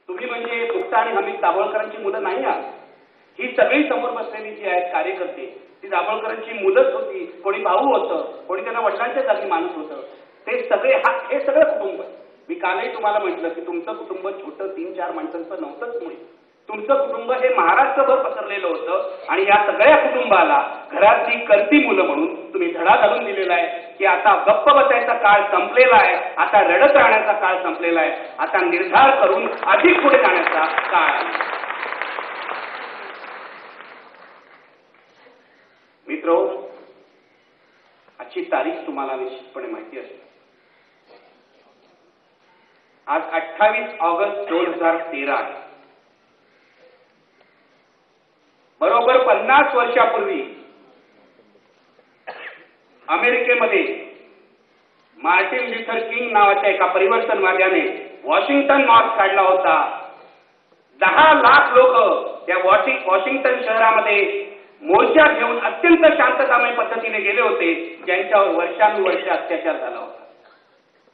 तुम्ही म्हणजे मुक्ता आणि हमीद दाभोळकरांची मुलं नाही आहात. ही सगळी समोर बसलेली जी आहेत कार्यकर्ते ती दाभोळकरांची मुलंच होती. कोणी भाऊ होतं, कोणी त्यांना वडिलांच्या जागी माणूस होतं. ते सगळे हे सगळं कुटुंब. मी कालही तुम्हाला म्हटलं की तुमचं कुटुंब छोटं 3-4 माणसांचं नव्हतंच मुळे. तुमचं कुटुंब हे महाराष्ट्रभर पसरलेलं होतं आणि या सगळ्या कुटुंबाला घरातली करती मुलं म्हणून तुम्ही धडा घालून दिलेला आहे की आता गप्प बसायचा काळ संपलेला आहे, आता रडत राहण्याचा काळ संपलेला आहे, आता निर्धार करून अधिक पुढे जाण्याचा काळ आहे. मित्रो, आजची तारीख तुम्हाला निश्चितपणे माहिती असेल. आज 28 ऑगस्ट 2013 आहे. बरोबर 50 वर्षापूर्वी अमेरिकेमध्ये मार्टिन ल्युथर किंग नावाच्या एका परिवर्तनवाद्याने वॉशिंग्टन मार्च काढला होता. 10 लाख लोक त्या वॉशिंग्टन शहरामध्ये मोर्चा घेऊन अत्यंत शांततामय पद्धतीने गेले होते, ज्यांच्यावर वर्षानुवर्ष अत्याचार झाला होता.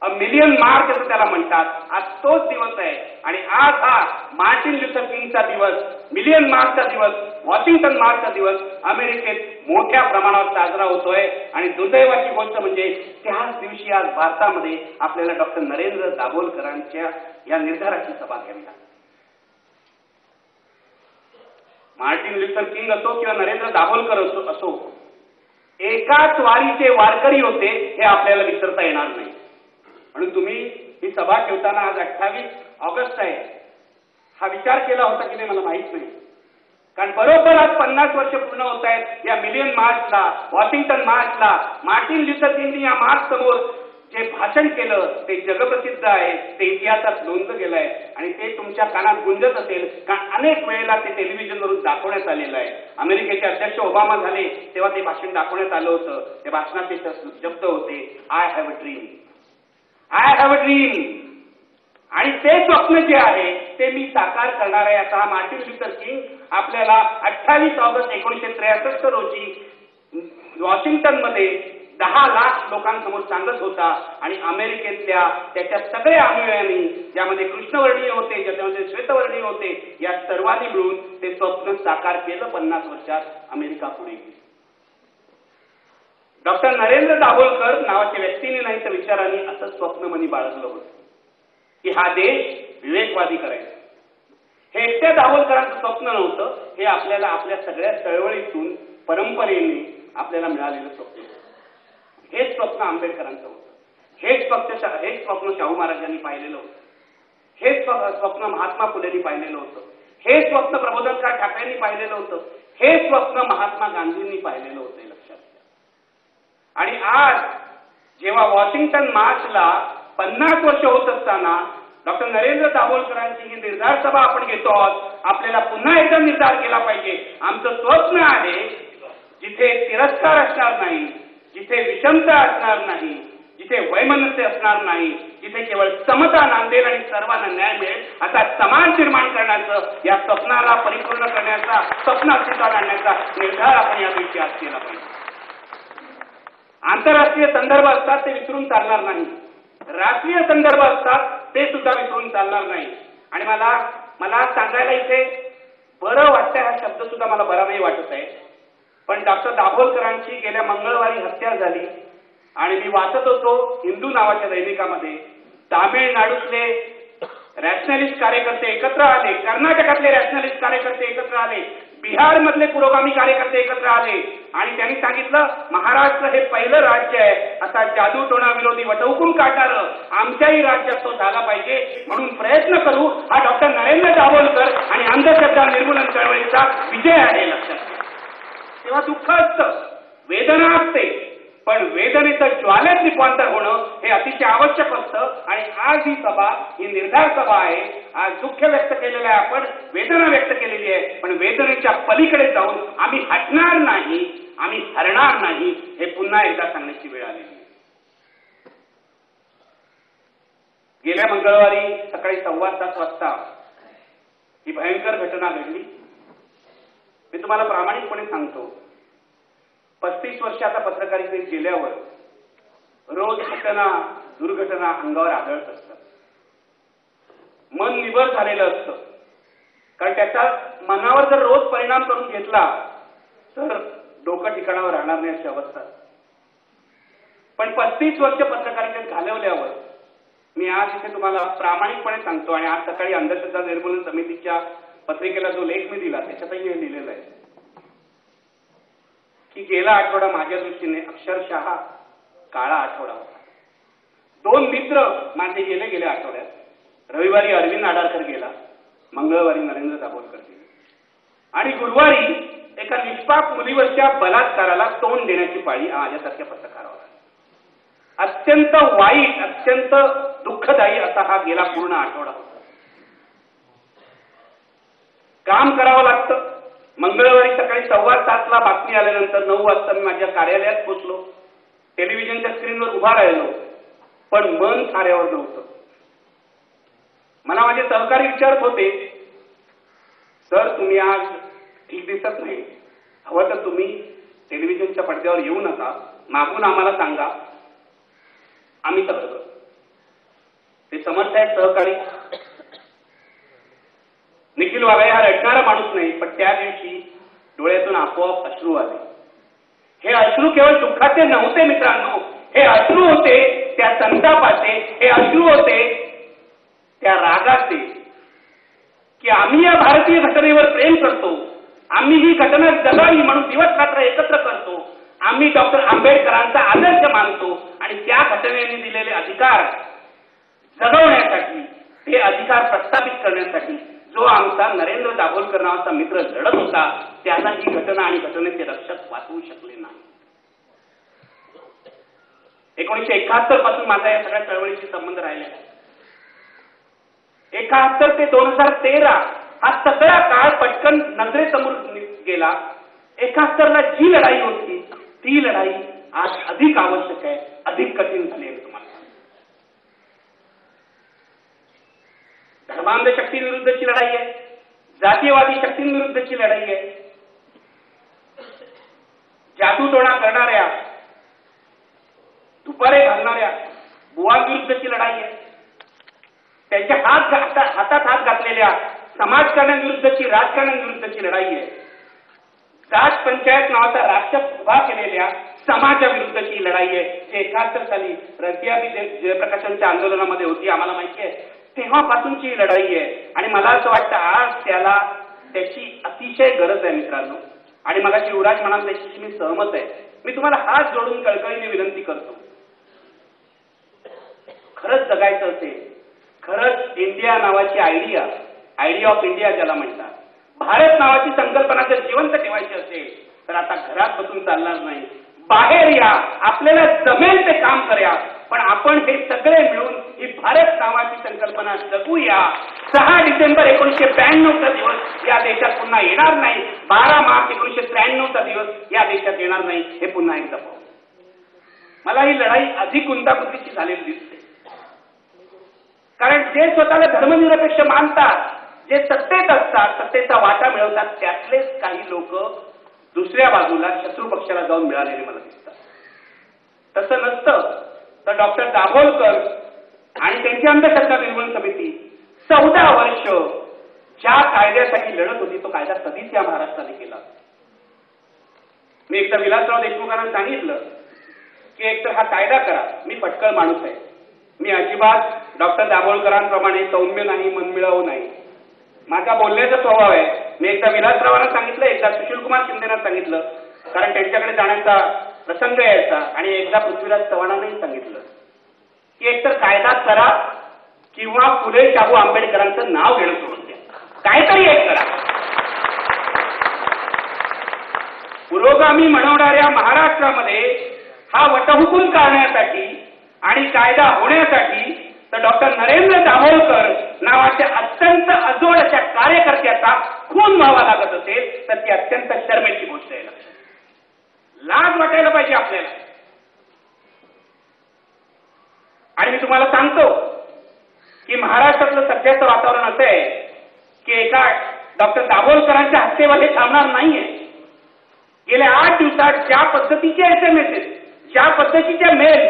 अ मिलियन मार्च असं त्याला म्हणतात. आज तोच दिवस आहे आणि आज हा मार्टिन ल्युथर किंगचा दिवस, मिलियन मार्चचा दिवस, वॉशिंग्टन मार्चचा दिवस अमेरिकेत मोठ्या प्रमाणावर साजरा होतोय. आणि दुर्दैवाची गोष्ट म्हणजे त्याच दिवशी आज भारतामध्ये आपल्याला डॉक्टर नरेंद्र दाभोलकरांच्या या निर्धाराची सभा घ्यावी लागते. मार्टिन ल्युथर किंग असो किंवा नरेंद्र दाभोलकर असो, एकाच वारीचे वारकरी होते हे आपल्याला विसरता येणार नाही. म्हणून तुम्ही ही सभा ठेवताना आज 28 ऑगस्ट आहे हा विचार केला होता की नाही मला माहित नाही. कारण बरोबर आज 50 वर्ष पूर्ण होत आहेत या मिलियन मार्चला, वॉशिंग्टन मार्चला. मार्टिन ल्युथर किंगनी या मार्च समोर जे भाषण केलं ते जगप्रसिद्ध आहे, ते इतिहासात नोंदलं गेलं आहे आणि ते तुमच्या कानात गुंजत असेल कारण अनेक वेळेला ते टेलिव्हिजनवरून दाखवण्यात आलेलं आहे. अमेरिकेचे अध्यक्ष ओबामा झाले तेव्हा ते भाषण दाखवण्यात आलं होतं. त्या भाषणाचे शब्द होते, I have a dream, I have a dream. आणि ते स्वप्न जे आहे ते मी साकार करणार आहे असा मार्टिन ल्युथर किंग आपल्याला 28 ऑगस्ट 1963 रोजी वॉशिंग्टनमध्ये 10 लाख लोकांसमोर सांगत होता. आणि अमेरिकेतल्या त्याच्या सगळ्या अनुयायांनी, ज्यामध्ये कृष्णवर्णीय होते, ज्याच्यामध्ये श्वेतवर्णीय होते, या सर्वांनी मिळून ते स्वप्न साकार केलं. 50 वर्षात अमेरिका पुढे गेली. डॉक्टर नरेंद्र दाभोलकर नावाच्या व्यक्तीने नाही तर विचारांनी असं स्वप्न मनी बाळगलं होतं की हा देश विवेकवादी करायचा. हे एकट्या दाभोलकरांचं स्वप्न नव्हतं, हे आपल्याला आपल्या सगळ्या चळवळीतून परंपरेने आपल्याला मिळालेलं स्वप्न. हेच स्वप्न आंबेडकरांचं होतं, हेच स्वप्न शाहू महाराजांनी पाहिलेलं होतं, हेच स्वप्न महात्मा फुलेंनी पाहिलेलं होतं, हेच स्वप्न प्रबोधनकार ठाकरेंनी पाहिलेलं होतं, हेच स्वप्न महात्मा गांधींनी पाहिलेलं होतं. लक्षात घ्या. आणि आज जेव्हा वॉशिंग्टन मार्चला 50 वर्ष होत असताना डॉक्टर नरेंद्र दाभोलकरांची ही निर्धार सभा आपण घेतो आहोत. आपल्याला पुन्हा एकदा निर्धार केला पाहिजे. आमचं स्वप्न आहे जिथे तिरस्कार असणार नाही, जिथे विषमता असणार नाही, जिथे वैमनस्य असणार नाही, जिथे केवळ समता नांदेल आणि सर्वांना न्याय मिळेल असा समाज निर्माण करण्याचं, या स्वप्नाला परिपूर्ण करण्याचा, स्वप्न अस्तित्वात आणण्याचा निर्धार आपण या दिवशी आज केला पाहिजे. आंतरराष्ट्रीय संदर्भ असतात ते विसरून चालणार नाही, राष्ट्रीय संदर्भ असतात ते सुद्धा विसरून चालणार नाही. आणि मला सांगायला इथे बरं वाटतंय, हा शब्द सुद्धा मला बरा नाही वाटत आहे, पण डॉक्टर दाभोलकरांची गेल्या मंगळवारी हत्या झाली आणि मी वाचत होतो हिंदू नावाच्या दैनिकामध्ये तामिळनाडूतले रॅशनलिस्ट कार्यकर्ते एकत्र आले, कर्नाटकातले रॅशनलिस्ट कार्यकर्ते एकत्र आले, बिहार मधले पुरोगामी कार्यकर्ते एकत्र आले आणि त्यांनी सांगितलं महाराष्ट्र हे पहिलं राज्य आहे, असा जादूटोणा विरोधी वटहुकूम काढणारं आमच्याही राज्यात तो झाला पाहिजे, म्हणून प्रयत्न करू. हा डॉक्टर नरेंद्र दाभोलकर आणि अंधश्रद्धा निर्मूलन चळवळीचा विजय आहे. लक्षात घ्या. तेव्हा दुःख असतं, वेदना असते, पण वेदनेचं ज्वालेत रूपांतर होणं हे अतिशय आवश्यक असतं. आणि आज ही सभा ही निर्धार सभा आहे. आज दुःख व्यक्त केलेलं आहे आपण, वेदना व्यक्त केलेली आहे, पण वेदनेच्या पलीकडे जाऊन आम्ही हटणार नाही, आम्ही हरणार नाही, हे पुन्हा एकदा सांगण्याची वेळ आलेली आहे. गेल्या मंगळवारी सकाळी 7:15 वाजता ही भयंकर घटना घडली. मी तुम्हाला प्रामाणिकपणे सांगतो, 35 वर्ष आता पत्रकारितेत गेल्यावर रोज घटना, दुर्घटना अंगावर आदळत असतात. मन निबर झालेलं असतं. कारण त्याचा मनावर जर रोज परिणाम करून घेतला तर डोकं ठिकाणावर राहणार नाही अशी अवस्था. पण 35 वर्ष पत्रकारितेत घालवल्यावर मी आज इथे तुम्हाला प्रामाणिकपणे सांगतो, आणि आज सकाळी अंधश्रद्धा निर्मूलन समितीच्या पत्रिकेला जो लेख मी दिला त्याच्यातही हे लिहिलेलं आहे की गेला आठवडा माझ्या दृष्टीने अक्षरशः काळा आठवडा होता. 2 मित्र माझे गेल्या आठवड्यात. रविवारी अरविंद आडारकर गेला, मंगळवारी नरेंद्र दाभोलकर गेले, आणि गुरुवारी एका निष्पाप मुलीवरच्या बलात्काराला तोंड देण्याची पाळी माझ्यासारख्या पत्रकारावर. अत्यंत वाईट, अत्यंत दुःखदायी असा हा गेला पूर्ण आठवडा होता. काम करावं लागतं. मंगळवारी सकाळी 7:15 बातमी आल्यानंतर 9 वाजता मी माझ्या कार्यालयात पोहोचलो. टेलिव्हिजनच्या स्क्रीनवर उभा राहिलो, पण मन साऱ्यावर नव्हतं. मला माझे सहकारी विचारत होते, सर तुम्ही आज ठीक दिसत नाही, हवं तर तुम्ही टेलिव्हिजनच्या पडद्यावर येऊ नका, मागून आम्हाला सांगा, आम्ही सगळं करू. ते समर्थ आहेत सहकारी. निखिल वाघाळे हा रडणारा माणूस नाही, पण त्या दिवशी डोळ्यातून आपोआप अश्रू आले. हे अश्रू केवळ दुःखाचे नव्हते मित्रांनो, हे अश्रू होते त्या संतापाचे, हे अश्रू होते त्या रागाचे, की आम्ही या भारतीय घटनेवर प्रेम करतो, आम्ही ही घटना जगावी म्हणून दिवस रात्र एकत्र करतो, आम्ही डॉक्टर आंबेडकरांचा आदर्श मानतो, आणि त्या घटनेने दिलेले अधिकार जगवण्यासाठी, ते अधिकार प्रस्थापित करण्यासाठी जो आमचा नरेंद्र दाभोलकर नावाचा मित्र लढत होता, त्याला ही घटना आणि घटनेचे रक्षक वाचवू शकले नाही. 1971 पासून माझा या सगळ्या चळवळीशी संबंध राहिलेला आहे. 71 ते 2013 हा सगळा काळ पटकन नजरेसमोर गेला. 71ला जी लढाई होती ती लढाई आज अधिक आवश्यक आहे, अधिक कठीण झाली आहे. तुम्हाला धर्मांध शक्तींविरुद्धची लढाई आहे, जातीयवादी शक्तींविरुद्धची लढाई आहे, जादूटोणा करणाऱ्या, दुपारे घालणाऱ्या बुवांविरुद्धची लढाई आहे, त्यांच्या हातात हात घातलेल्या समाजकारण्यांविरुद्धची, राजकारण्यांविरुद्धची लढाई आहे, जात पंचायत नावाचा राक्षस उभा केलेल्या समाजाविरुद्धची लढाई आहे. जे 71 साली रंतियाबी जयप्रकाशांच्या आंदोलनामध्ये होती, आम्हाला माहिती आहे, तेव्हापासूनची ही लढाई आहे. आणि मला असं वाटतं आज त्याची अतिशय गरज आहे मित्रांनो. आणि मगाशी युवराज म्हणाल त्याच्याशी मी सहमत आहे. मी तुम्हाला हात जोडून कळकळीने विनंती करतो, खरंच जगायचं असेल, खरंच इंडिया नावाची आयडिया ऑफ इंडिया ज्याला म्हणतात, भारत नावाची संकल्पना जर जिवंत ठेवायची असेल तर आता घरात बसून चालणार नाही, बाहेर या, आपल्याला जमेल ते काम करूया, पण आपण हे सगळे मिळून ही भारत नावाची संकल्पना जगूया. 6 डिसेंबर 1992चा दिवस या देशात पुन्हा येणार नाही, 12 मार्च 1993चा दिवस या देशात येणार नाही, हे पुन्हा एकदा पाहू. मला ही लढाई अधिक गुंतागुंतीची झालेली दिसते, कारण जे स्वतःला धर्मनिरपेक्ष मानतात, जे सत्तेत असतात, सत्तेचा वाटा मिळवतात, त्यातलेच काही लोक दुसऱ्या बाजूला शत्रू पक्षाला जाऊन मिळालेले मला दिसतात. तसं नसतं तर डॉक्टर दाभोलकर आणि त्यांची अंधश्रद्धा निर्मूलन समिती 14 वर्ष ज्या कायद्यासाठी लढत होती तो कायदा कधीच या महाराष्ट्राने केला. मी एकदा विलासराव देशमुखांना सांगितलं की एकतर हा कायदा करा. मी फटकळ माणूस आहे, मी अजिबात डॉक्टर दाभोलकरांप्रमाणे सौम्य नाही, मनमिळावू नाही, माझा बोलण्याचा स्वभाव आहे. मी एकदा विलासरावांना सांगितलं, एकदा सुशीलकुमार शिंदेना सांगितलं, कारण त्यांच्याकडे जाण्याचा प्रसंग यायचा, आणि एकदा पृथ्वीराज चव्हाणांनाही सांगितलं की एकतर कायदा करा किंवा फुले शाहू आंबेडकरांचं नाव घेणं सोडून द्या, काहीतरी एक करा. पुरोगामी म्हणवणाऱ्या महाराष्ट्रामध्ये हा वटहुकूम करण्यासाठी आणि कायदा होण्यासाठी तर डॉक्टर नरेंद्र दाभोलकर नावाच्या अत्यंत अजोड अशा कार्यकर्त्याचा खून व्हावा लागत असेल तर ती अत्यंत शर्मेची गोष्ट आहे. लाज वाटायला पाहिजे आपल्याला. आणि मी तुम्हाला सांगतो की महाराष्ट्रातलं सध्याचं वातावरण असं आहे की एका डॉक्टर दाभोलकरांच्या हत्येवर हे थांबणार नाहीये. गेल्या 8 दिवसात ज्या पद्धतीचे SMS, ज्या पद्धतीचे मेल,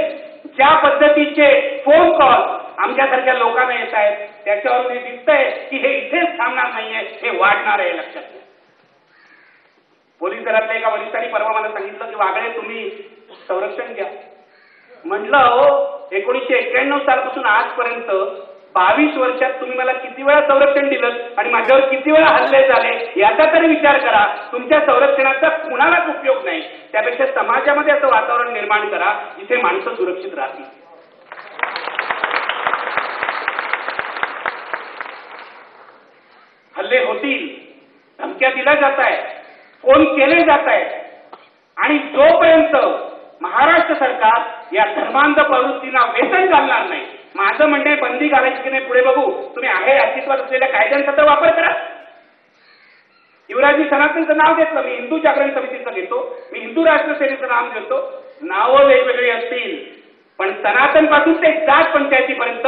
ज्या पद्धतीचे फोन कॉल, आमच्यासारख्या लोकांना येत आहेत, त्याच्यावरून हे दिसतंय की हे इथेच थांबणार नाहीये, हे वाढणार आहे. लक्षात घ्या. पोलीस दलातल्या एका वरिष्ठांनी परवा मला सांगितलं की वागळे तुम्ही संरक्षण घ्या. म्हटलं हो, 1991 सालपासून आजपर्यंत 22 वर्षात तुम्ही मला किती वेळा संरक्षण दिलं आणि माझ्यावर किती वेळा हल्ले झाले याचा तरी विचार करा. तुमच्या संरक्षणाचा कुणालाच उपयोग नाही. त्यापेक्षा समाजामध्ये असं वातावरण निर्माण करा जिथे माणसं सुरक्षित राहतील. हल्ले होतील, धमक्या दिल्या जात आहेत, फोन केले जात आहेत आणि जोपर्यंत महाराष्ट्र सरकार या धर्मांध प्रवृत्तींना वेतन घालणार नाही, माझं म्हणणे बंदी घालायची की नाही पुढे बघू. तुम्ही आहे अस्तित्वात असलेल्या कायद्यांचा तर वापर करा. युवराजी सनातनचं नाव घेतलं, मी हिंदू जागरण समितीचं घेतो, मी हिंदू राष्ट्र सेनेचं नाव घेतो. नावं वेगवेगळी असतील पण सनातन पासून ते जात पंचायतीपर्यंत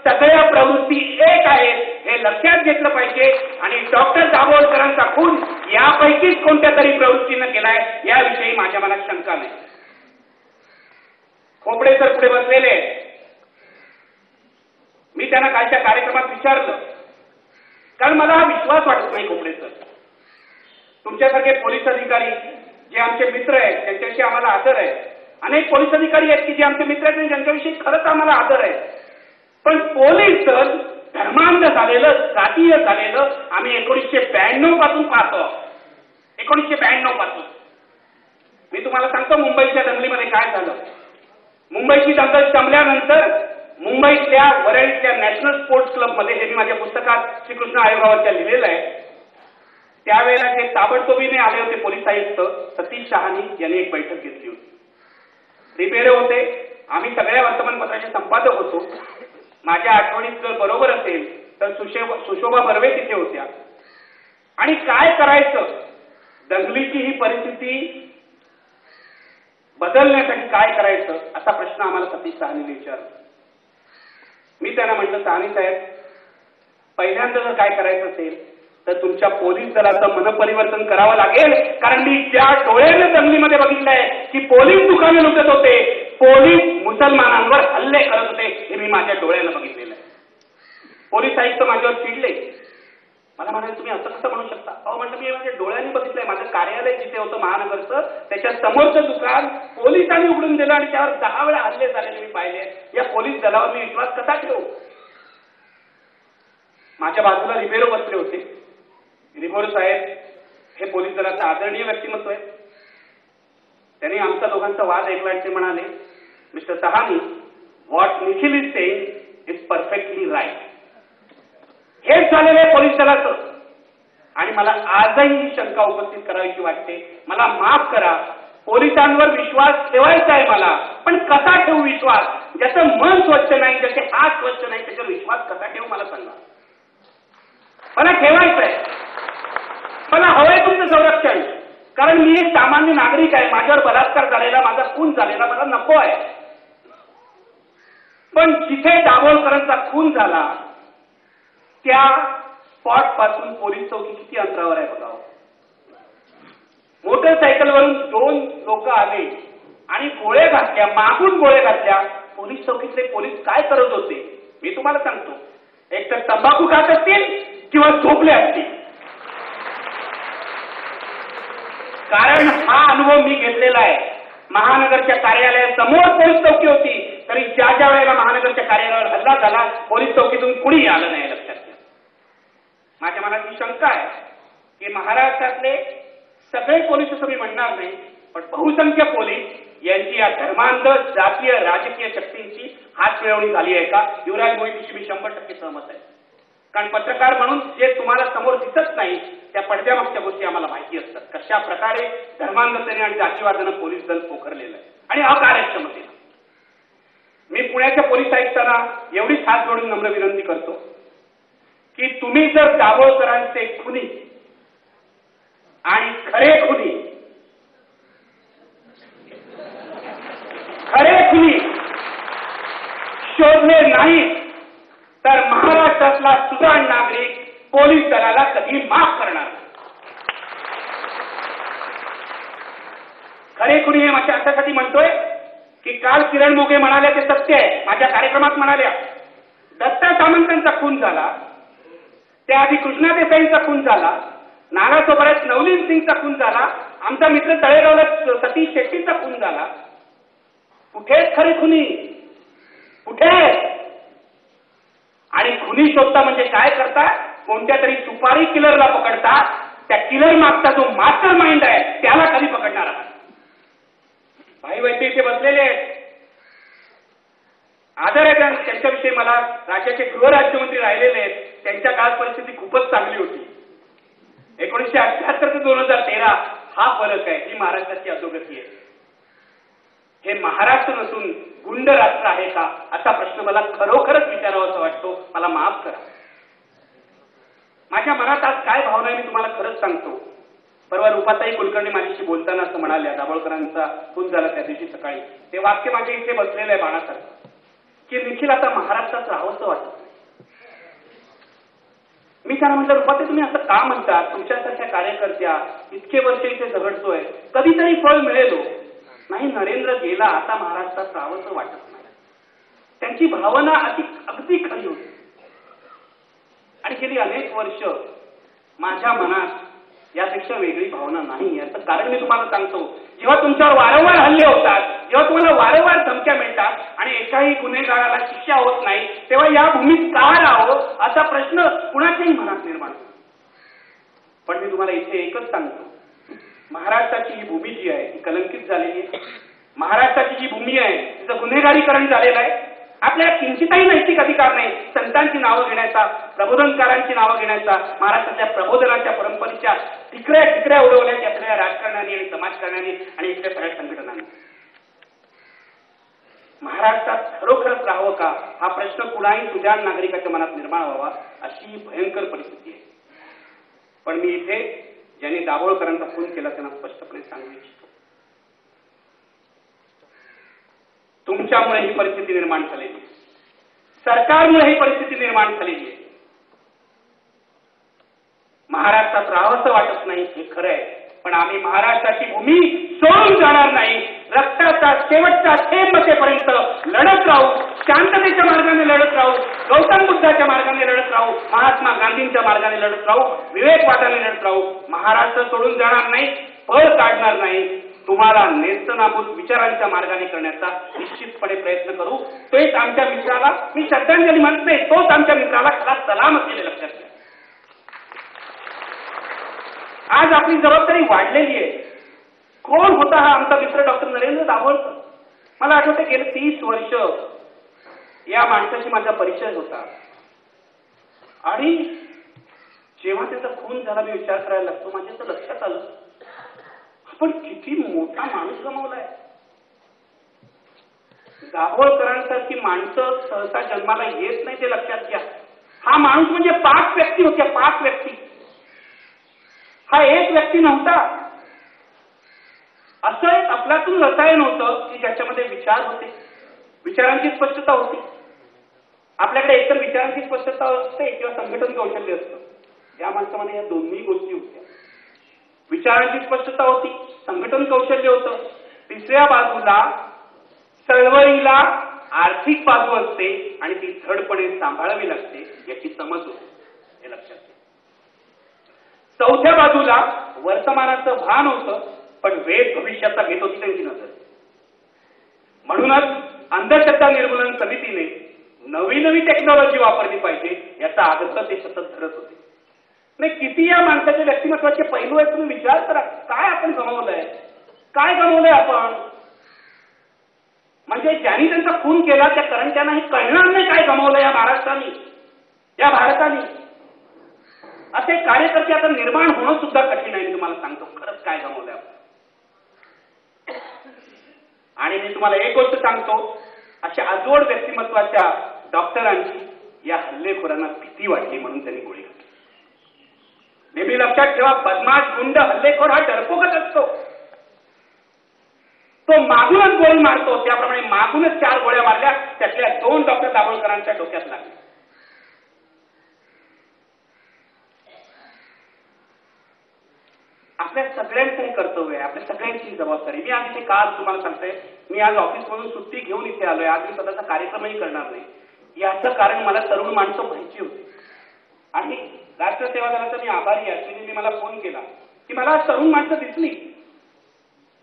सगळ्या प्रवृत्ती एक आहेत हे लक्षात घेतलं पाहिजे. आणि डॉक्टर दाभोळकरांचा खून यापैकीच कोणत्या तरी प्रवृत्तीनं केलाय याविषयी माझ्या मनात शंका नाही. खोपडे तर पुढे बसलेले, मी त्यांना कालच्या कार्यक्रमात विचारलं, कारण मला हा विश्वास वाटत नाही. खोपडे सर, तुमच्यासारखे पोलीस अधिकारी जे आमचे मित्र आहेत त्यांच्याविषयी आम्हाला आदर आहे. अनेक पोलीस अधिकारी आहेत की जे आमचे मित्र आहेत आणि ज्यांच्याविषयी खरंच आम्हाला आदर आहे. पण पोलीस दल धर्मांध झालेलं, जातीय झालेलं आम्ही 1992 पासून पाहतो. 1992 पासून मी तुम्हाला सांगतो मुंबईच्या दंगलीमध्ये काय झालं. मुंबईची दंगल संपल्यानंतर मुंबईतल्या वरळीतल्या नॅशनल स्पोर्ट्स क्लबमध्ये, हे मी माझ्या पुस्तकात श्रीकृष्ण आयोगावरच्या लिहिलेलं आहे, त्यावेळेला जे ताबडतोबीने आले होते पोलीस आयुक्त सतीश शहानी यांनी एक बैठक घेतली होती. रिपेरे होते, आम्ही सगळ्या वर्तमानपत्राचे संपादक होतो. माझ्या आठवणीत जर बरोबर असेल तर सुशोभा बर्वे तिथे होत्या. आणि काय करायचं, दंगलीची ही परिस्थिती बदलण्यासाठी काय करायचं असा प्रश्न आम्हाला सतीश शहानीने विचारला. मी त्यांना म्हटलं, शहानी साहेब, पहिल्यांदा जर काय करायचं असेल तर तुमच्या पोलीस दलाचं मनपरिवर्तन करावं लागेल. कारण मी ज्या डोळ्याने दंगलीमध्ये बघितलंय की पोलीस दुकाने लुटत होते, पोलीस मुसलमानांवर हल्ले करत होते, हे मी माझ्या डोळ्यानं बघितलेलं आहे. पोलीस आयुक्त माझ्यावर चिडले. मला म्हणाले, तुम्ही असं कसं म्हणू शकता? अहो म्हटलं, मी माझ्या डोळ्यांनी बघितलंय. माझं कार्यालय जिथे होतं महानगरचं, त्याच्या समोरचं दुकान पोलिसांनी उघडून दिलं आणि त्यावर 10 वेळा हल्ले झालेले मी पाहिले. या पोलीस दलावर मी विश्वास कसा ठेवू? माझ्या बाजूला रिबेरो बसले होते. रिबेरो साहेब हे पोलीस दलाचं आदरणीय व्यक्तिमत्व आहे. त्यांनी आमचा दोघांचा वाद ऐकला आणि ते म्हणाले, mister Sahani, what Nikhil is saying is perfectly right. हेच झालेलं आहे पोलीस दलाचं. आणि मला आजही ही शंका उपस्थित करावीशी वाटते. मला माफ करा, पोलिसांवर विश्वास ठेवायचा आहे मला, पण कसा ठेवू विश्वास? ज्याचं मन स्वच्छ नाही, ज्याचे हात स्वच्छ नाही, त्याचा विश्वास कसा ठेवू मला सांगा. मला ठेवायचं आहे, मला हवंय तुमचं संरक्षण. कारण मी एक सामान्य नागरिक आहे, माझ्यावर बलात्कार झालेला, माझा खून झालेला मला नको आहे. पण जिथे दाभोळकरांचा खून झाला त्या स्पॉट पासून पोलीस चौकी किती अंतरावर आहे बघावं. मोटरसायकलवरून 2 लोक आले आणि गोळे घातल्या, मागून गोळे घातल्या. पोलीस चौकीतले पोलीस काय करत होते मी तुम्हाला सांगतो. एक तर तंबाखू खात असतील किंवा झोपले असतील. कारण हा अनुभव मी घेतलेला आहे. महानगरच्या कार्यालयासमोर पोलीस चौकी होती, तरी ज्या वेळेला महानगरच्या कार्यालयावर हल्ला झाला पोलीस चौकीतून कुणी आलं नाही. लक्षात घ्या. माझ्या मनात ही शंका आहे की महाराष्ट्रातले सगळे पोलीस असं मी म्हणणार नाही, पण बहुसंख्य पोलीस यांची या धर्मांध जातीय राजकीय शक्तींची हातमिळवणी झाली आहे का? युवराज मोहितीशी मी 100% सहमत आहे. कारण पत्रकार म्हणून जे तुम्हाला समोर दिसत नाही त्या पडद्यामागच्या गोष्टी आम्हाला माहिती असतात. कशा प्रकारे धर्मांधतेने आणि जातीवादानं पोलीस दल पोखरलेलं आहे आणि अकार्यक्षमतेनं. मी पुण्याच्या पोलीस आयुक्तांना एवढीच हात जोडून नम्र विनंती करतो की तुम्ही जर दाभोळकरांचे खुनी आणि खरे खुनी शोधले नाही तर महाराष्ट्रातला सुजाण नागरिक पोलीस दलाला कधी माफ करणार नाही. खरे खुनी हे माझ्या अर्थासाठी म्हणतोय की काल किरण मोगे म्हणाल्या ते सत्य आहे. माझ्या कार्यक्रमात म्हणाल्या दत्ता सामंतांचा खून झाला, त्याआधी कृष्णा देसाईंचा खून झाला, नागासोबत नवनीत सिंगचा खून झाला, आमचा मित्र तळेगावला सतीश शेट्टीचा खून झाला. कुठेच खरी खुनी, कुठे? आणि खुनी शोधता म्हणजे काय करता? कोणत्या तरी सुपारी किलरला पकडता. त्या किलर मागचा जो मास्टर माइंड आहे त्याला कधी पकडणार आहात? भाई वैद्य इथे बसलेले आहेत, आदर आहे त्यांच्याविषयी. मला राज्याचे गृहराज्यमंत्री राहिलेले आहेत, त्यांच्या काळात परिस्थिती खूपच चांगली होती. 1978 ते 2013 हा फरक आहे, ही महाराष्ट्राची अधोगती आहे. हे महाराष्ट्र नसून गुंड राष्ट्र आहे का असा प्रश्न मला खरोखरच विचारावासा वाटतो. मला माफ करा. माझ्या मनात आज काय भावना आहे मी तुम्हाला खरंच सांगतो. परवा रूपाताई कुलकर्णी माझ्याशी बोलताना असं म्हणाल्या, दाभोळकरांचा खून झाला त्या दिवशी सकाळी. ते वाक्य माझ्या इथे बसलेलं आहे बाणासारखं, की निखिल आता महाराष्ट्रात राहावंसं वाटत नाही. मी त्यांना म्हटलं, रूपाताई तुम्ही असं का म्हणता? तुमच्यासारख्या कार्यकर्त्या इतके वर्ष इथे झगडतोय, कधीतरी फळ मिळेल. नाही, नरेंद्र गेला, आता महाराष्ट्रात राहावंसं वाटत नाही. त्यांची भावना अगदी खरी होती. आणि गेली अनेक वर्ष माझ्या मनात यापेक्षा वेगळी भावना नाही. याचं कारण मी तुम्हाला सांगतो. जेव्हा तुमच्यावर वारंवार हल्ले होतात, जेव्हा तुम्हाला वारंवार धमक्या मिळतात आणि एकाही गुन्हेगाराला शिक्षा होत नाही, तेव्हा या भूमीत का राहावं असा प्रश्न कुणाच्याही मनात निर्माण होतो. पण मी तुम्हाला इथे एकच सांगतो, महाराष्ट्राची ही भूमी जी आहे ती कलंकित झालेली आहे. महाराष्ट्राची जी भूमी आहे तिचं गुन्हेगारीकरण झालेलं आहे. आपल्याला किंचितही नैतिक अधिकार नाही संतांची नावं घेण्याचा, प्रबोधनकारांची नावं घेण्याचा, महाराष्ट्रातल्या प्रबोधनाच्या परंपरेच्या ठिकऱ्या उडवल्या की आपल्या राजकारणाने आणि समाजकारणाने आणि इथल्या सगळ्या संघटनांनी. महाराष्ट्रात खरोखरच राहावं का हा प्रश्न कुणाही सुजाण नागरिकाच्या मनात निर्माण व्हावा अशी भयंकर परिस्थिती आहे. पण मी इथे ज्यांनी दाभोळकरांचा खून केला त्यांना स्पष्टपणे सांगू इच्छितो, तुमच्यामुळे ही परिस्थिती निर्माण झालेली, सरकारमुळे ही परिस्थिती निर्माण झालेली आहे. महाराष्ट्रात राहावंसं वाटत नाही हे खरं आहे, पण आम्ही महाराष्ट्राची भूमी सोडून जाणार नाही. रक्ताचा शेवटचा थेंब मतेपर्यंत लढत राहू, शांततेच्या मार्गाने लढत राहू, गौतम बुद्धाच्या मार्गाने लढत राहू, महात्मा गांधींच्या मार्गाने लढत राहू, विवेकवादाने लढत राहू. महाराष्ट्र सोडून जाणार नाही, पळ काढणार नाही. तुम्हाला नेस्तनाबूत विचारांच्या मार्गाने करण्याचा निश्चितपणे प्रयत्न करू. तोच आमच्या मित्राला मी श्रद्धांजली म्हणत नाही, तोच आमच्या मित्राला खरा सलाम असलेले लक्षात घ्या. आज आपली जबाबदारी वाढलेली आहे. कोण होता हा आमचा मित्र डॉक्टर नरेंद्र दाभोळकर? मला आठवतं गेले 30 वर्ष या माणसाशी माझा परिचय होता. आणि जेव्हा त्याचा खून झाला मी विचार करायला लागतो, माझ्या तर लक्षात आलं आपण किती मोठा माणूस गमावलाय. दाभोळकरांसारखी माणसं सहसा जन्माला येत नाही ते लक्षात घ्या. हा माणूस म्हणजे 5 व्यक्ती होत्या, 5 व्यक्ती. हा एक व्यक्ती नव्हता. असं एक अफलातून रसायन होतं की ज्याच्यामध्ये विचार होते, विचारांची स्पष्टता होती. आपल्याकडे एकतर विचारांची स्पष्टता असते किंवा संघटन कौशल्य असतं. या माणसामध्ये या दोन्ही गोष्टी होत्या. विचारांची स्पष्टता होती, संघटन कौशल्य होतं. तिसऱ्या बाजूला चळवळीला आर्थिक बाजू असते आणि ती धडपणे सांभाळावी लागते याची समज होते, हे लक्षात घ्या. चौथ्या बाजूला वर्तमानाचं भान होतं, पण वेद भविष्याचा घेत होती त्यांची नजर. म्हणूनच अंधश्रद्धा निर्मूलन समितीने नवी टेक्नॉलॉजी वापरली पाहिजे याचा आग्रह ते सतत धरत होते. नाही, किती या माणसाच्या व्यक्तिमत्वाचे पैलू आहेत तुम्ही विचार करा. काय आपण गमावलंय, काय गमावलंय आपण? म्हणजे ज्यांनी त्यांचा खून केला त्या करंट्यांना हे कळणार नाही काय गमावलं या महाराष्ट्राने, या भारताने. असे कार्यकर्ते आता निर्माण होणं सुद्धा कठीण आहे. मी तुम्हाला सांगतो खरंच काय गमावलंय आपण. आणि मी तुम्हाला एक गोष्ट सांगतो, अशा अजोड व्यक्तिमत्वाच्या डॉक्टरांची या हल्लेखोरांना भीती वाटली म्हणून त्यांनी गोळी घातली. नेहमी लक्षात ठेवा, बदमाश, गुंड, हल्लेखोर हा डरपोकच असतो. तो मागूनच गोळी मारतो. त्याप्रमाणे मागूनच 4 गोळ्या मारल्या, त्यातल्या 2 डॉक्टर दाभोळकरांच्या डोक्यात लागल्या. आपल्या सगळ्यांचं हे कर्तव्य आहे, आपल्या सगळ्यांची जबाबदारी. मी आज इथे काल तुम्हाला सांगतोय, मी आज ऑफिसमधून सुट्टी घेऊन इथे आलोय. आज मी स्वतःचा कार्यक्रमही करणार नाही. याचं कारण मला तरुण माणसं पाहिजे होती. आणि राष्ट्र सेवा दलाचा मी आभारी आहे. अश्विनीने मला फोन केला की मला तरुण माणसं दिसली.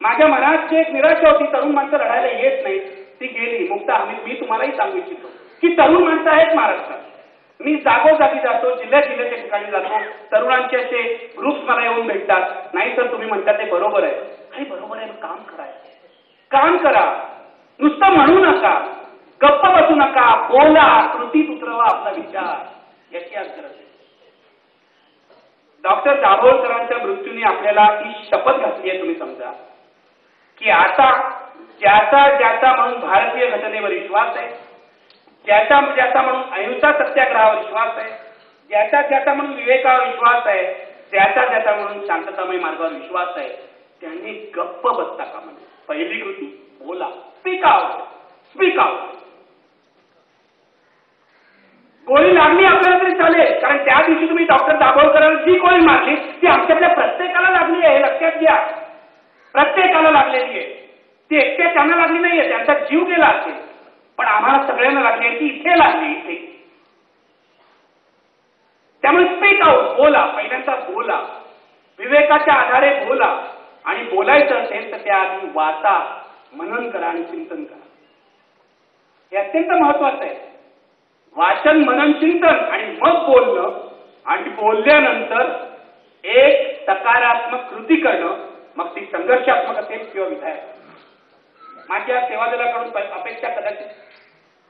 माझ्या मनात जी एक निराशा होती, तरुण माणसं लढायला येत नाही, ती गेली. मुक्ता मी तुम्हालाही सांगू इच्छितो की तरुण माणसं आहेत महाराष्ट्रात. मी जागोजागी जातो, जिल्ह्याच्या ठिकाणी जातो, तरुणांचे असे ग्रुप्स मला येऊन भेटतात. नाही तर तुम्ही म्हणता ते बरोबर आहे. काही बरोबर आहे, काम करायचं, काम करा, नुसतं म्हणू नका, गप्प बसू नका, बोला, कृतीत उतरवा आपला विचार, याची आज गरज आहे. डॉक्टर दाभोळकरांच्या मृत्यूने आपल्याला ही शपथ घातली आहे. तुम्ही समजा की आता ज्याचा म्हणून भारतीय घटनेवर विश्वास आहे, ज्याचा म्हणून अहिंसा सत्याग्रहावर विश्वास आहे, ज्याचा म्हणून विवेकावर विश्वास आहे, ज्याचा म्हणून शांततामय मार्गावर विश्वास आहे, त्यांनी गप्प बसता कामा नये. पहिली कृती बोला, स्पीक आउट, स्पीक आउट. गोळी लागली आपल्याला तरी चालेल, कारण त्या दिवशी तुम्ही डॉक्टर दाभोळकरांना जी गोळी मारली ती आमच्यातल्या प्रत्येकाला लागली आहे, हे लक्षात घ्या. प्रत्येकाला लागलेली आहे. ती एकट्या त्यांना लागली नाहीये, त्यांचा जीव गेला असेल, पण आम्हाला सगळ्यांना लागली आहे. ती इथे लागली, इथे. त्यामुळे स्पीक आउट, बोला, पहिल्यांदा बोला, विवेकाच्या आधारे बोला. आणि बोलायचं असेल तर त्याआधी वाचा, मनन करा आणि चिंतन करा. हे अत्यंत महत्वाचं आहे. वाचन, मनन, चिंतन आणि मग बोलणं, आणि बोलल्यानंतर एक सकारात्मक कृती करणं, मग ती संघर्षात्मक असेल किंवा विधायक. माझ्या सेवा दलाकडून अपेक्षा कदाचित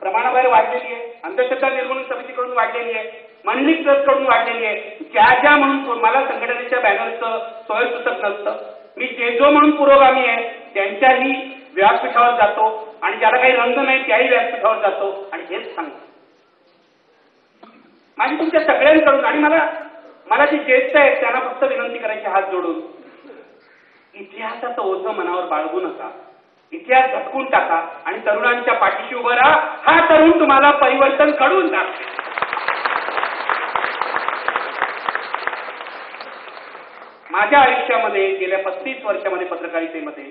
प्रमाणाबाहेर वाढलेली आहे, अंधश्रद्धा निर्मूलन समितीकडून वाढलेली आहे, मंडलिक ट्रस्टकडून वाढलेली आहे. ज्या म्हणून मला संघटनेच्या बॅनरचं सोयीसुचक नसतं, मी जो म्हणून पुरोगामी आहे त्यांच्याही व्यासपीठावर जातो, आणि ज्याला काही रंग नाही त्याही व्यासपीठावर जातो आणि हेच सांगतो. माझी तुमच्या सगळ्यांकडून, आणि मला जे ज्येष्ठ आहेत त्यांना फक्त विनंती करायची हात जोडून, इतिहासाचं ओझं मनावर बाळगू नका. इतिहास झटकून टाका आणि तरुणांच्या पाठीशी उभं राहा. हा तरुण तुम्हाला परिवर्तन घडवून टाकतो. माझ्या आयुष्यामध्ये गेल्या 35 वर्षामध्ये पत्रकारितेमध्ये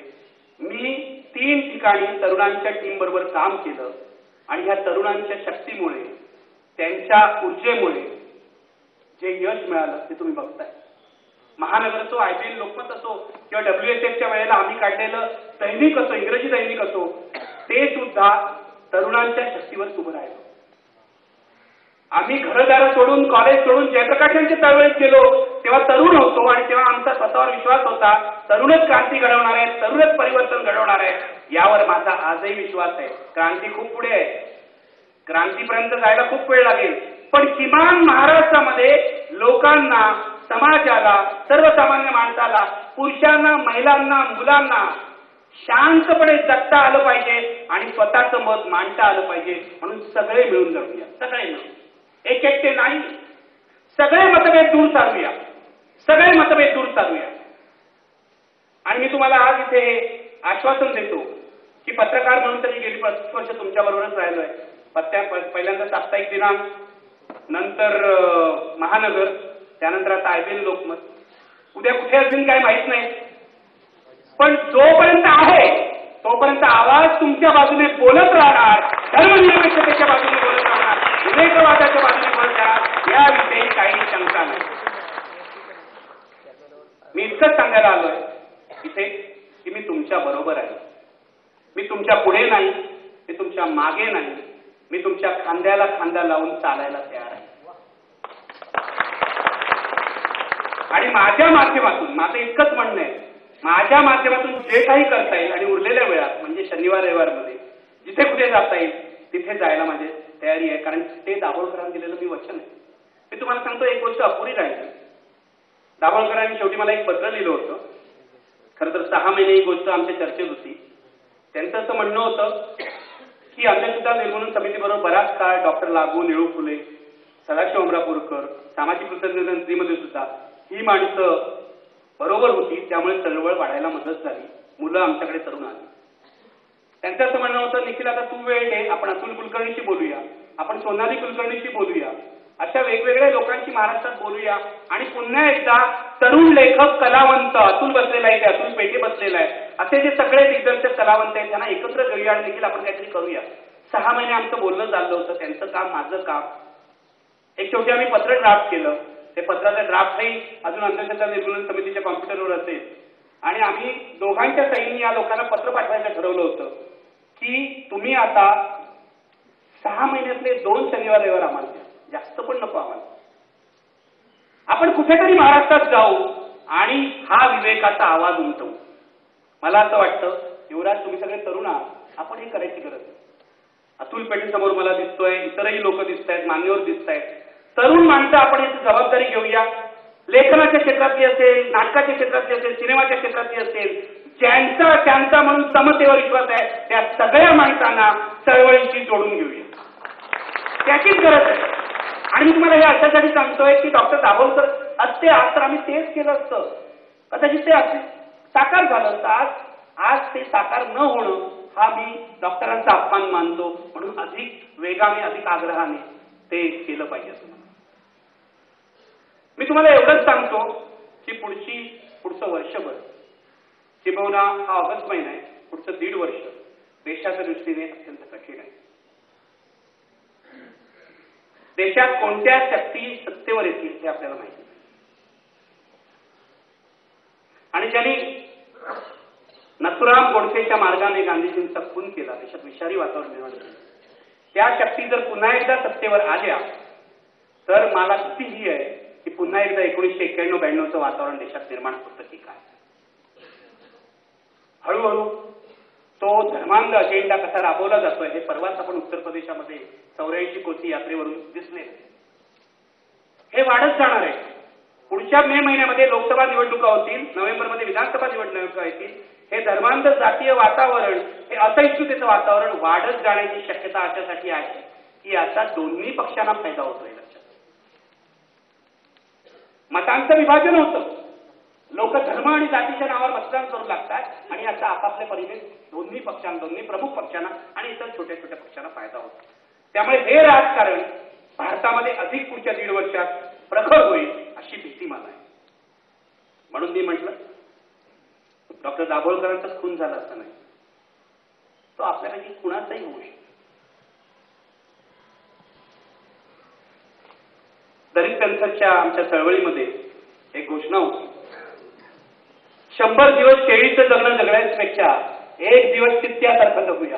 मी 3 ठिकाणी तरुणांच्या टीम बरोबर काम केलं, आणि ह्या तरुणांच्या शक्तीमुळे, त्यांच्या ऊर्जेमुळे जे यश मिळालं ते तुम्ही बघताय. महानगर असो, IPL लोकमत असो, किंवा WSFच्या वेळेला आम्ही काढलेलं दैनिक असो, इंग्रजी दैनिक असो, ते सुद्धा तरुणांच्या शक्तीवर उभं राहिलं. आम्ही घरदार सोडून, कॉलेज सोडून जयप्रकाशांच्या चळवळीत गेलो तेव्हा तरुण होतो, आणि तेव्हा आमचा स्वतःवर विश्वास होता, तरुणच क्रांती घडवणार आहेत, तरुणच परिवर्तन घडवणार आहे. यावर माझा आजही विश्वास आहे. क्रांती खूप पुढे आहे, क्रांतीपर्यंत जायला खूप वेळ लागेल, पण किमान महाराष्ट्रामध्ये लोकांना, समाजाला, सर्वसामान्य माणसाला, पुरुषांना, महिलांना, मुलांना शांतपणे जगता आलं पाहिजे आणि स्वतःचं मत मांडता आलं पाहिजे. म्हणून सगळे मिळून जगूया, सगळे मिळून, एक एकटे नाही, सगळे मतभेद दूर सारूया, सगळे मतभेद दूर सारूया. आणि मी तुम्हाला आज इथे आश्वासन देतो की पत्रकार म्हणून तरी गेली 25 वर्ष तुमच्याबरोबरच राहिलोय. पहिल्यांदा साप्ताहिक दिनांक, नंतर महानगर, त्यानंतर आता IPL लोकमत, उद्या कुठे अजून काही माहित नाही, पण जोपर्यंत आहे तोपर्यंत आवाज तुमच्या बाजूने बोलत राहणार, धर्मनिरपेक्षतेच्या बाजूने बोलत राहणार, विवेकवादाच्या बाजूने बोलत राहणार, याविषयी काही शंका नाही. मी इतकंच सांगायला आलोय इथे की मी तुमच्या बरोबर आहे. मी तुमच्या पुढे नाही, मी तुमच्या मागे नाही, मी तुमच्या खांद्याला खांदा लावून चालायला तयार आहे. आणि माझ्या माध्यमातून, माझं इतकंच म्हणणं आहे, माझ्या माध्यमातून जे काही करता येईल आणि उरलेल्या वेळात म्हणजे शनिवार रविवारमध्ये जिथे कुठे जाता येईल तिथे जायला माझी तयारी आहे. कारण ते दाभोळकरांनी दिलेलं मी वचन आहे. मी तुम्हाला सांगतो, एक गोष्ट अपुरी राहिली. दाभोळकरांनी शेवटी मला एक पत्र लिहिलं होतं. खरं तर 6 महिने ही गोष्ट आमच्या चर्चेत होती. त्यांचं असं म्हणणं होतं की अंधश्रद्धा निर्मूलन समितीबरोबर बराच काळ डॉक्टर लागू, निळू फुले, सदाशिव अमरापूरकर, सामाजिक कृतज्ञतेमध्ये सुद्धा ही माणसं बरोबर होती, त्यामुळे चळवळ वाढायला मदत झाली, मुलं आमच्याकडे तरुण आली. त्यांचं असं म्हणणं होतं, निखिल आता तू वेळ दे, आपण अतुल कुलकर्णीशी बोलूया, आपण सोनाली कुलकर्णीशी बोलूया, अशा वेगवेगळ्या लोकांशी महाराष्ट्रात बोलूया, आणि पुन्हा एकदा तरुण लेखक, कलावंत, अतुल बसलेला आहे, अतुल पेठे बसलेला आहे, असे जे सगळे दिग्दर्शक कलावंत आहेत त्यांना एकत्र घेऊया आणि देखील आपण काहीतरी करूया. 6 महिने आमचं बोलणं चाललं होतं, त्यांचं काम माझं काम. एक शेवटी आम्ही पत्र ड्राफ्ट केलं. ते पत्राचा ड्राफ्टही अजून अंधश्रद्धा निर्मूलन समितीच्या कॉम्प्युटरवर असेल आणि आम्ही दोघांच्या सहींनी या लोकांना पत्र पाठवायचं ठरवलं होतं की तुम्ही आता 6 महिन्यातले 2 शनिवार रविवार आम्हाला द्या, जास्त पण नको आम्हाला. आपण कुठेतरी महाराष्ट्रात जाऊ आणि हा विवेकाचा आवाज उमटवू. मला असं वाटतं, युवराज तुम्ही सगळे तरुण आहात, आपण हे करायची गरज आहे. अतुल पेटे समोर मला दिसतोय, इतरही लोक दिसत आहेत, मान्यवर दिसत आहेत. तरुण माणसं आपण याची जबाबदारी घेऊया. लेखनाच्या क्षेत्रातली असेल, नाटकाच्या क्षेत्रातली असेल, सिनेमाच्या क्षेत्रातली असेल, त्यांचा म्हणून समतेवर विश्वास आहे, त्या सगळ्या माणसांना चळवळीशी जोडून घेऊया. त्याचीच गरज आहे. आणि मी तुम्हाला हे अशासाठी सांगतोय की डॉक्टर दाभोलकर असते आज तर आम्ही तेच केलं असतं, कदाचित ते असे साकार झालं असतं. आज ते साकार न होणं हा मी डॉक्टरांचा अपमान मानतो. म्हणून अधिक वेगाने, अधिक आग्रहाने ते केलं पाहिजे असं मी तुम्हाला एवढंच सांगतो की पुढचं वर्षभर किंबहुना हा ऑगस्ट महिना आहे, पुढचं 1.5 वर्ष देशाच्या दृष्टीने अत्यंत कठीण आहे. देशात कोणत्या शक्ती सत्तेवर येतील हे आपल्याला माहिती नाही. आणि ज्यांनी नथुराम गोडसेच्या मार्गाने गांधीजींचा खून केला, देशात विषारी वातावरण निर्माण झालं, त्या शक्ती जर पुन्हा एकदा सत्तेवर आल्या तर मला भीती आहे की पुन्हा एकदा 1991-92चं वातावरण देशात निर्माण होतं की काय. हळूहळू तो धर्मांध अजेंडा कसा राबवला जातोय हे परवाच आपण उत्तर प्रदेशामध्ये 84 कोसी यात्रेवरून दिसले. हे वाढत जाणार आहे. पुढच्या मे महिन्यामध्ये लोकसभा निवडणुका होतील, नोव्हेंबरमध्ये विधानसभा निवडणुका येतील. हे धर्मांध जातीय वातावरण, हे असहिष्णुतेचं वातावरण वाढत जाण्याची शक्यता अशासाठी आहे की आता दोन्ही पक्षांना फायदा होतोय. लक्षात, मतांचं विभाजन होतं, लोक धर्म आणि जातीच्या नावावर मतदान करू लागतात आणि आता आपापल्या परीने दोन्ही प्रमुख पक्षांना आणि इतर छोट्या छोट्या पक्षांना फायदा होतो. त्यामुळे हे राजकारण भारतामध्ये अधिक पुढच्या 1.5 वर्षात प्रखर होईल अशी भीती मला आहे. म्हणून मी म्हटलं डॉक्टर दाभोलकरांचा खून झाला असता नाही, तो आपल्यापैकी कुणाचाही होऊ शकतो. दलित पॅन्थरच्या आमच्या चळवळीमध्ये एक घोषणा होती, 100 दिवस शेळीचं जगणं जगण्यापेक्षा 1 दिवस चित्त्यासारखं जगूया.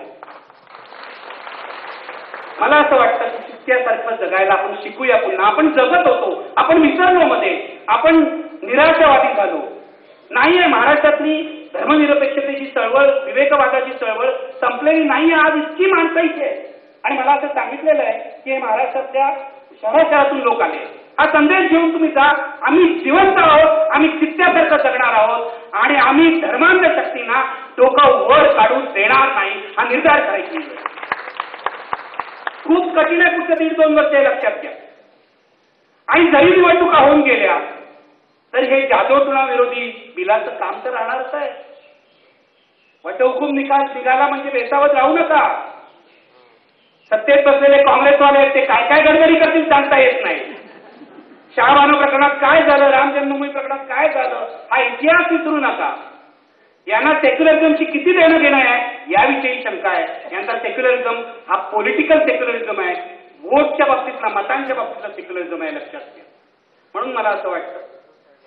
मला असं वाटतं की चित्त्यासारखं जगायला आपण शिकूया. पुन्हा आपण जगत होतो, आपण विसरलो मध्ये, आपण निराशावादी झालो. नाहीये महाराष्ट्रातली धर्मनिरपेक्षतेची चळवळ, विवेकवादाची चळवळ संपलेली नाहीये. आज इतकी माणसं इथे आहे आणि मला असं सांगितलेलं आहे की महाराष्ट्रातल्या शहरातून लोक आले. हा संदेश घेऊन तुम्ही जा, आम्ही जिवंत आहोत, आम्ही चित्त्यासारखं जगणार आहोत आणि आम्ही धर्मांध शक्तींना डोकं वर काढून देणार नाही, हा निर्धार करायची वेळ. खूप कठीण आहे पुढच्या 1.5-2 वर्ष लक्षात घ्या. आणि जरी निवडणुका होऊन गेल्या तर हे जादूटोणा विरोधी बिलाचं काम तर राहणारच आहे. वटहुकूम निघाला म्हणजे बेसावत राहू नका. सत्तेत बसलेले काँग्रेसवाले ते काय काय गडबडी करतील सांगता येत नाही. शहाबानो प्रकरणात काय झालं, राम जन्मभूमी प्रकरणात काय झालं, हा इतिहास विसरू नका. यांना सेक्युलरिझमची किती देणं घेणं आहे याविषयी शंका आहे. यांचा सेक्युलरिझम हा पॉलिटिकल सेक्युलरिझम आहे, वोटच्या बाबतीतला, मतांच्या बाबतीतला सेक्युलरिझम आहे, लक्षात घ्या. म्हणून मला असं वाटतं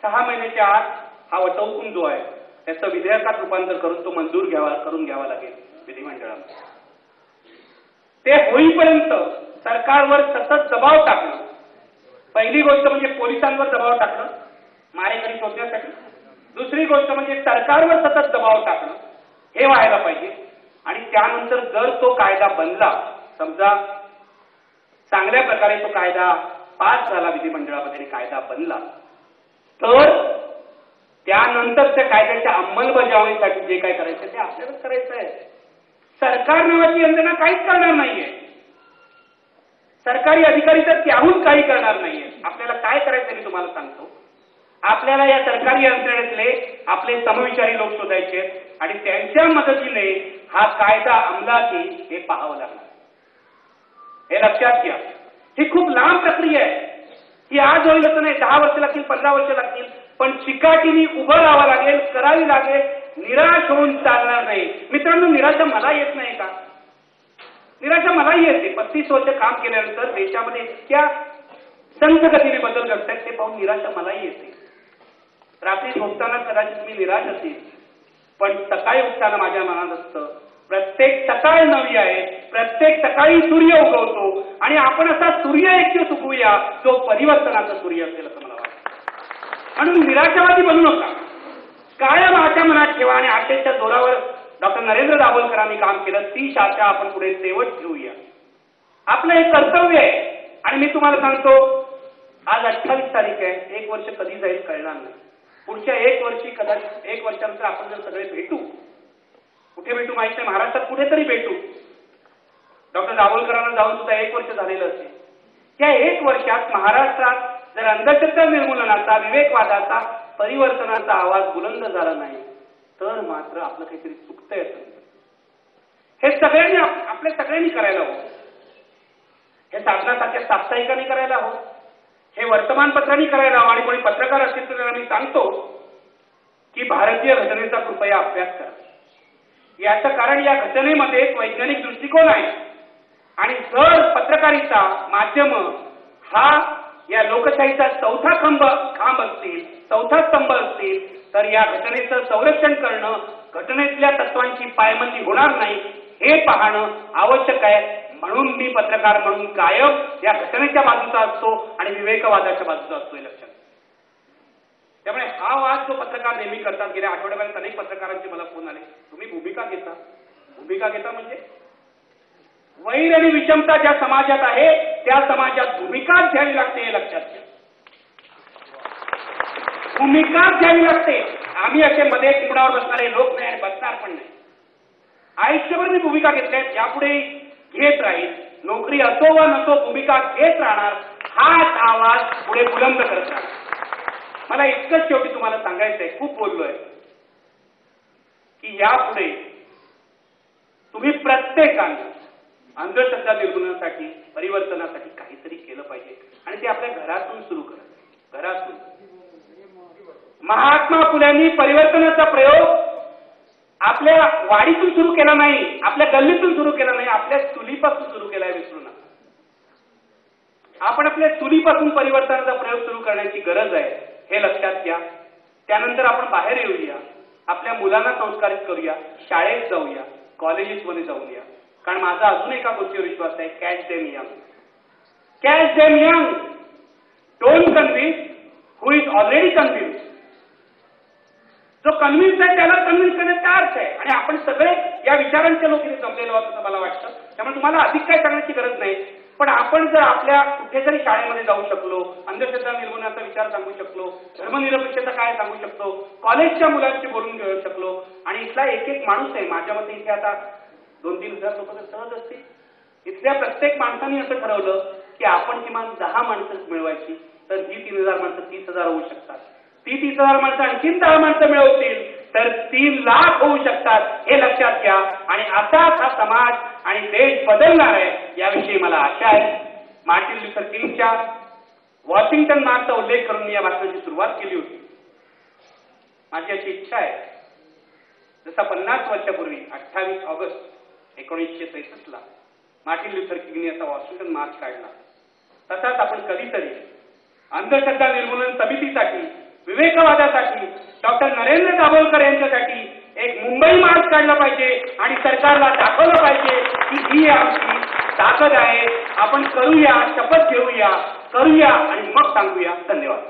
6 महिन्याच्या आत हा वटहुकूम जो आहे त्याचं विधेयकात रूपांतर करून तो मंजूर करून घ्यावा लागेल विधिमंडळामध्ये. ते होईपर्यंत सरकारवर सतत दबाव टाकणं, पहिली गोष्ट म्हणजे पोलिसांवर दबाव टाकणं मारेकरी शोधण्यासाठी, दुसरी गोष्ट म्हणजे सरकारवर सतत दबाव टाकणं, हे व्हायला पाहिजे. आणि त्यानंतर जर तो कायदा बनला, समजा चांगल्या प्रकारे तो कायदा पास झाला विधिमंडळामध्ये, कायदा बनला, तर त्यानंतर त्या कायद्याच्या अंमलबजावणीसाठी जे काय करायचं ते आपल्यालाच करायचं आहे. सरकार नावाची यंत्रणा काहीच करणार नाहीये. सरकारी अधिकारी तर त्याहून काही करणार नाहीये. आपल्याला काय करायचं मी तुम्हाला सांगतो. आपल्याला या सरकारी यंत्रणेतले आपले समविचारी लोक शोधायचे आणि त्यांच्या मदतीने हा कायदा अंमलात येईल हे पाहावं लागणार. हे लक्षात घ्या. ही खूप लांब प्रक्रिया आहे. ही आज होईल असं नाही, 10 वर्ष लागतील, 15 वर्ष लागतील, पण चिकाटीने उभं राहावं लागेल, करावी लागेल. निराश होऊन चालणार नाही. मित्रांनो, निराशा मला येत नाही का? निराशा मलाही येते. 35 वर्ष काम केल्यानंतर देशामध्ये इतक्या संथ गतीने बदल घडतात ते पाहून निराशा मलाही येते. रात्री झोपताना कदाचित मी निराश असेल, पण सकाळी उठताना माझ्या मनात असतं प्रत्येक सकाळ नवी आहे, प्रत्येक सकाळी सूर्य उगवतो आणि आपण असा सूर्य एक दिवस उगवूया जो परिवर्तनाचा सूर्य असेल असं मला वाटतं. म्हणून निराशावादी बनू नका, कायम आशा मनात ठेवा आणि आशेच्या जोरावर डॉक्टर नरेंद्र दाभोलकरांनी काम केलं तीच आशा आपण पुढे सेवत ठेवूया. आपलं एक कर्तव्य आहे. आणि मी तुम्हाला सांगतो, आज 28 तारीख आहे, 1 वर्ष कधी जाईल कळणार नाही. पुढच्या 1 वर्षी कदाचित 1 वर्षानंतर आपण जर सगळे भेटू, कुठे भेटू माहिती नाही, महाराष्ट्रात कुठेतरी भेटू. डॉक्टर दाभोलकरांना जाऊन सुद्धा 1 वर्ष झालेलं असेल. त्या 1 वर्षात महाराष्ट्रात जर अंधश्रद्धा निर्मूलनाचा, विवेकवादाचा, परिवर्तनाचा आवाज बुलंद झाला नाही तर मात्र आपलं काहीतरी चुकतंय असं. हे सगळ्यांनी आपल्या सगळ्यांनी करायला हवं. हे साधनासारख्या साप्ताहिकांनी करायला हवं, हे वर्तमानपत्रांनी करायला हवं. आणि कोणी पत्रकार असतील तर त्यांना मी सांगतो की भारतीय घटनेचा कृपया अभ्यास करा. याचं कारण या घटनेमध्ये एक वैज्ञानिक दृष्टिकोन आहे आणि जर पत्रकारिता माध्यम हा या लोकशाहीचा चौथा खांब असतील, चौथा स्तंभ असतील तर या घटनेचं संरक्षण करणं, घटनेतल्या तत्वांची पायमल्ली होणार नाही हे पाहणं आवश्यक आहे. म्हणून मी पत्रकार म्हणून कायम या घटनेच्या बाजूचा असतो आणि विवेकवादाच्या बाजूचा असतो, हे लक्षात. त्यामुळे हा वाद जो पत्रकार नेहमी करतात, गेल्या आठवड्यापर्यंत अनेक पत्रकारांचे मला फोन आले, तुम्ही भूमिका घेता म्हणजे वैर आणि विषमता ज्या समाजात आहे त्या समाजात भूमिकाच घ्यावी लागते, हे लक्षात घ्या. भूमिकाच घ्यावी लागते. आम्ही असे मध्ये कुंडावर बसणारे लोक नाही आणि बसणार पण नाही. आयुष्यभर मी भूमिका घेतल्या, यापुढे घेत राहील. नोकरी असो वा नसो भूमिका घेत राहणार. हाच आवाज पुढे बुलंद करत राहणार. मला इतकंच शेवटी तुम्हाला सांगायचंय, खूप बोललोय, की यापुढे तुम्ही प्रत्येकाने अंधश्रद्धा निर्मूलनासाठी, परिवर्तनासाठी काहीतरी केलं पाहिजे आणि ते आपल्या घरातून सुरू करा. घरातून. महात्मा फुल्यांनी परिवर्तनाचा प्रयोग आपल्या वाडीतून सुरू केला नाही, आपल्या गल्लीतून सुरू केला नाही, आपल्या चुलीपासून सुरू केलाय, विसरू नका. आपण आपल्या चुलीपासून परिवर्तनाचा प्रयोग सुरू करण्याची गरज आहे, हे लक्षात घ्या. त्यानंतर आपण बाहेर येऊया, आपल्या मुलांना संस्कारित करूया, शाळेत जाऊया, कॉलेजेसमध्ये जाऊया. कारण माझा अजून एका गोष्टीवर विश्वास आहे, catch them young. Catch them young. Don't convince who is already convince. जो कन्व्हिन्स आहे त्याला कन्व्हिन्स करण्याचा अर्थ आहे. आणि आपण सगळे या विचारांचे लोक इथे जमलेलो आहोत असं मला वाटतं. त्यामुळे तुम्हाला अधिक काय सांगण्याची गरज नाही. पण आपण जर आपल्या कुठेतरी शाळेमध्ये जाऊ शकलो, अंधश्रद्धा निर्मूलनाचा विचार सांगू शकलो, धर्मनिरपेक्षता काय सांगू शकतो, कॉलेजच्या मुलांशी बोलून घेऊ शकलो आणि इथला एक एक माणूस आहे, माझ्या मते इथे आता 2-3 हजार लोक तर सहज असतील. इथल्या प्रत्येक माणसाने असं ठरवलं की आपण किमान 10 माणसं मिळवायची, तर ही 3000 माणसं 30,000 होऊ शकतात. ती 30,000 माणसं आणखीन 10 माणसं मिळवतील तर 3 लाख होऊ शकतात, हे लक्षात घ्या. आणि असाच हा समाज आणि देश बदलणार आहे याविषयी मला आशा आहे. मार्टिन लुथर किंगच्या वॉशिंग्टन मार्चचा उल्लेख करून मी या भाषणाची सुरुवात केली होती. माझी अशी इच्छा आहे, जसा 50 वर्षापूर्वी 28 ऑगस्ट 1963 मार्टिन लुथर किंगने असा वॉशिंग्टन मार्च काढला, तसाच आपण कधीतरी अंधश्रद्धा निर्मूलन समितीसाठी, विवेकवादासाठी, डॉक्टर नरेंद्र दाभोलकर यांच्यासाठी एक मुंबई मार्च काढला पाहिजे आणि सरकारला दाखवलं पाहिजे की ही आमची ताकद आहे. आपण करूया, शपथ घेऊया, करूया आणि मग सांगूया. धन्यवाद.